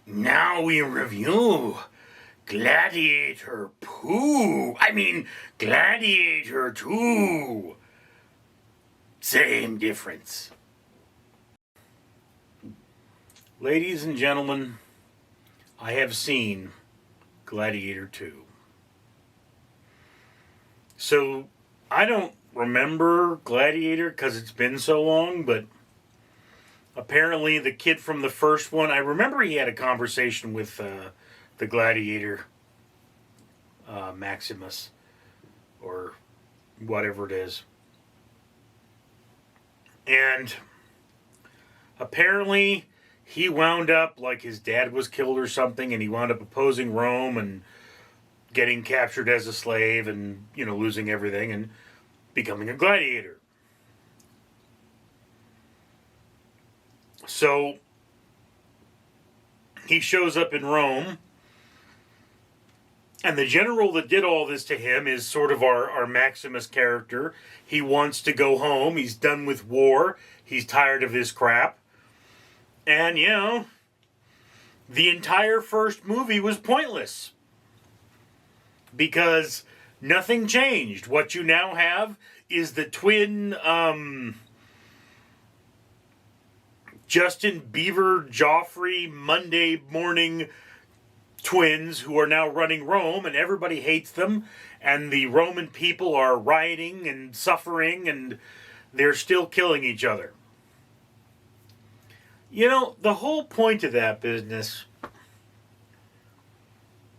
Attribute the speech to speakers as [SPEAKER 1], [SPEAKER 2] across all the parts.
[SPEAKER 1] Now we review Gladiator Gladiator 2. Same difference. Ladies and gentlemen, I have seen Gladiator 2. So, I don't remember Gladiator because it's been so long, but apparently the kid from the first one, I remember he had a conversation with the Gladiator, Maximus, or whatever it is. And apparently he wound up like his dad was killed or something, and he wound up opposing Rome and getting captured as a slave and, losing everything and becoming a gladiator. So he shows up in Rome, and the general that did all this to him is sort of our Maximus character. He wants to go home. He's done with war. He's tired of this crap. And, the entire first movie was pointless because nothing changed. What you now have is the twin Justin Bieber, Joffrey, Monday morning twins who are now running Rome, and everybody hates them, and the Roman people are rioting and suffering, and they're still killing each other. The whole point of that business,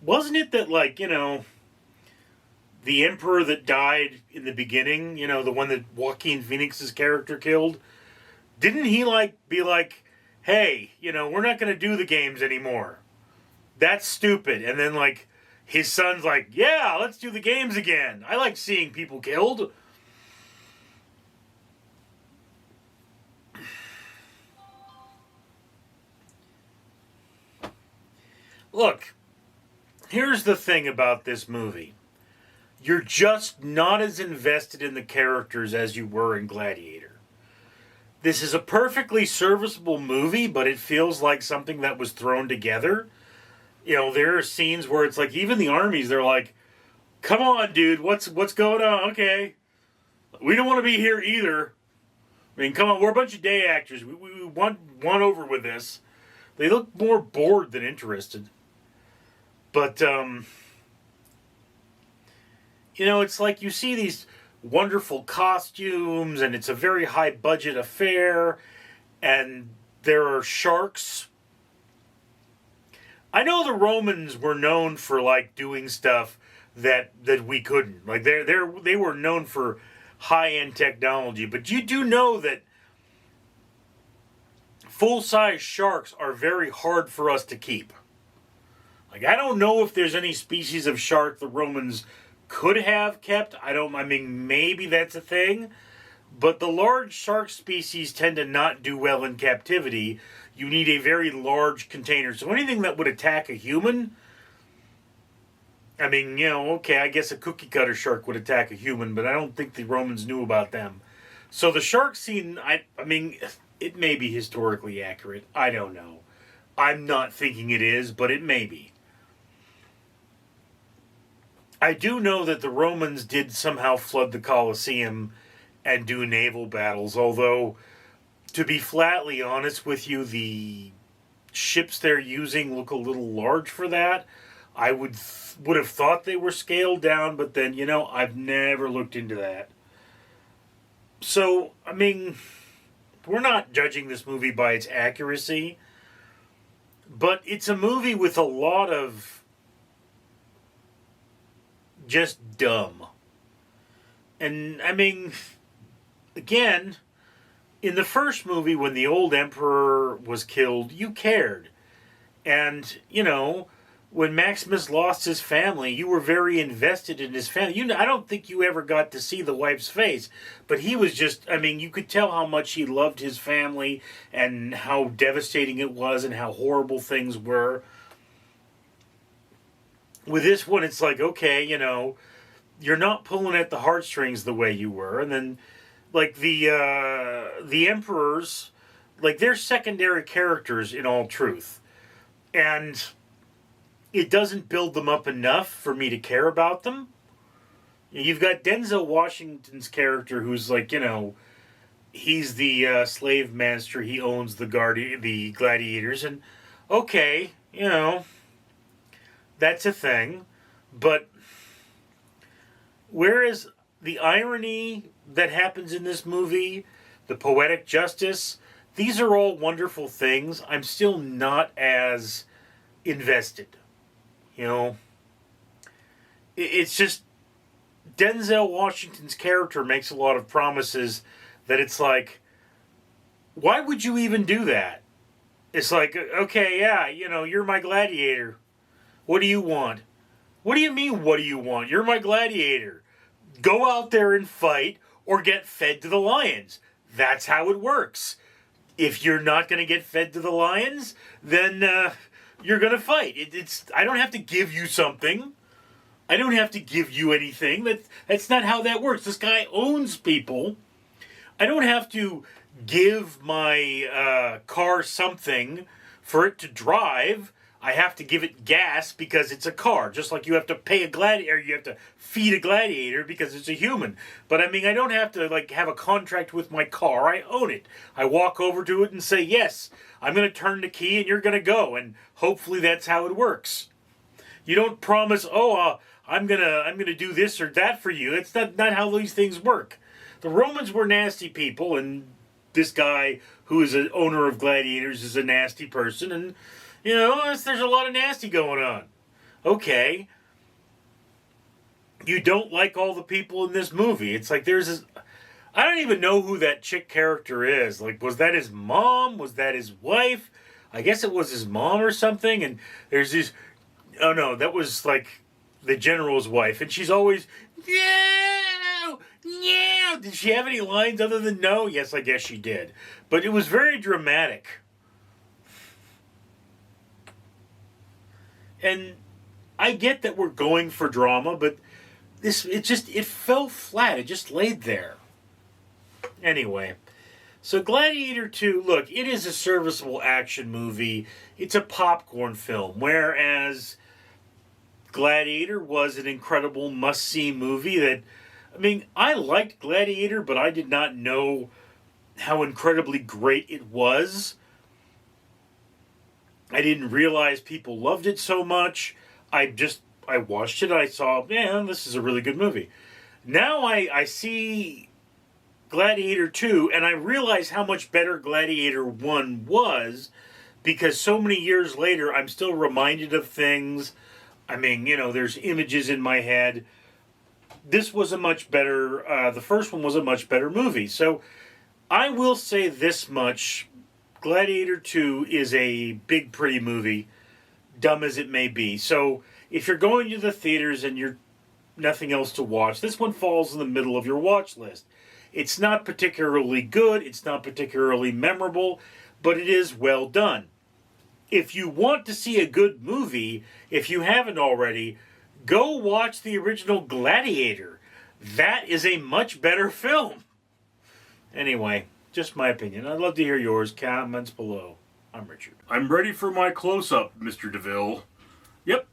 [SPEAKER 1] wasn't it that, the emperor that died in the beginning, the one that Joaquin Phoenix's character killed, didn't he, be like, hey, we're not going to do the games anymore. That's stupid. And then, his son's like, yeah, let's do the games again. I like seeing people killed. Look, here's the thing about this movie. You're just not as invested in the characters as you were in Gladiator. This is a perfectly serviceable movie, but it feels like something that was thrown together. There are scenes where it's like, even the armies, they're like, come on, dude, what's going on? Okay. We don't want to be here either. Come on, we're a bunch of day actors. We want over with this. They look more bored than interested. But, it's like you see these wonderful costumes, and it's a very high budget affair, and there are sharks. I know the Romans were known for doing stuff that we couldn't. They were known for high-end technology, but you do know that full-size sharks are very hard for us to keep. I don't know if there's any species of shark the Romans could have kept. Maybe that's a thing. But the large shark species tend to not do well in captivity. You need a very large container. So anything that would attack a human, I guess a cookie cutter shark would attack a human, but I don't think the Romans knew about them. So the shark scene, it may be historically accurate. I don't know. I'm not thinking it is, but it may be. I do know that the Romans did somehow flood the Colosseum and do naval battles, although, to be flatly honest with you, the ships they're using look a little large for that. I would have thought they were scaled down, but then, I've never looked into that. So, we're not judging this movie by its accuracy, but it's a movie with a lot of just dumb. And, again, in the first movie, when the old emperor was killed, you cared. And, when Maximus lost his family, you were very invested in his family. I don't think you ever got to see the wife's face, but he was just, you could tell how much he loved his family and how devastating it was and how horrible things were. With this one, it's like, okay, you're not pulling at the heartstrings the way you were. And then, the emperors, they're secondary characters in all truth. And it doesn't build them up enough for me to care about them. You've got Denzel Washington's character who's like, he's the slave master. He owns the gladiators. And okay, that's a thing. But whereas the irony that happens in this movie, the poetic justice, these are all wonderful things. I'm still not as invested. It's just Denzel Washington's character makes a lot of promises that it's like, why would you even do that? It's like, okay, yeah, you're my gladiator. What do you want? What do you mean, what do you want? You're my gladiator. Go out there and fight or get fed to the lions. That's how it works. If you're not going to get fed to the lions, then you're going to fight. I don't have to give you something. I don't have to give you anything. That's not how that works. This guy owns people. I don't have to give my car something for it to drive. I have to give it gas because it's a car. Just like you have to pay a gladiator, you have to feed a gladiator because it's a human. But I don't have to have a contract with my car. I own it. I walk over to it and say, yes, I'm going to turn the key and you're going to go. And hopefully that's how it works. You don't promise, I'm gonna do this or that for you. It's not how these things work. The Romans were nasty people, and this guy who is an owner of gladiators is a nasty person, and there's a lot of nasty going on. Okay. You don't like all the people in this movie. It's like there's this... I don't even know who that chick character is. Like, was that his mom? Was that his wife? I guess it was his mom or something. And there's this... Oh, no, that was, the general's wife. And she's always... No! No! Did she have any lines other than no? Yes, I guess she did. But it was very dramatic. And I get that we're going for drama, but it fell flat. It just laid there. Anyway, so Gladiator 2, look, it is a serviceable action movie. It's a popcorn film, whereas Gladiator was an incredible must-see movie that, I liked Gladiator, but I did not know how incredibly great it was. I didn't realize people loved it so much. I watched it. I saw, man, this is a really good movie. Now I see Gladiator 2, and I realize how much better Gladiator 1 was, because so many years later, I'm still reminded of things. There's images in my head. This was a much better, the first one was a much better movie. So I will say this much. Gladiator 2 is a big, pretty movie, dumb as it may be. So if you're going to the theaters and you're nothing else to watch, this one falls in the middle of your watch list. It's not particularly good, it's not particularly memorable, but it is well done. If you want to see a good movie, if you haven't already, go watch the original Gladiator. That is a much better film. Anyway, just my opinion. I'd love to hear yours. Comments below. I'm Richard.
[SPEAKER 2] I'm ready for my close-up, Mr. DeVille. Yep.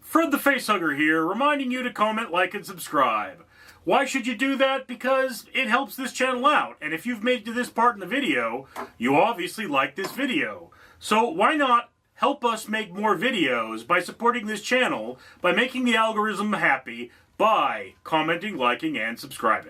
[SPEAKER 2] Fred the Facehugger here, reminding you to comment, like, and subscribe. Why should you do that? Because it helps this channel out. And if you've made it to this part in the video, you obviously like this video. So why not help us make more videos by supporting this channel, by making the algorithm happy, by commenting, liking, and subscribing.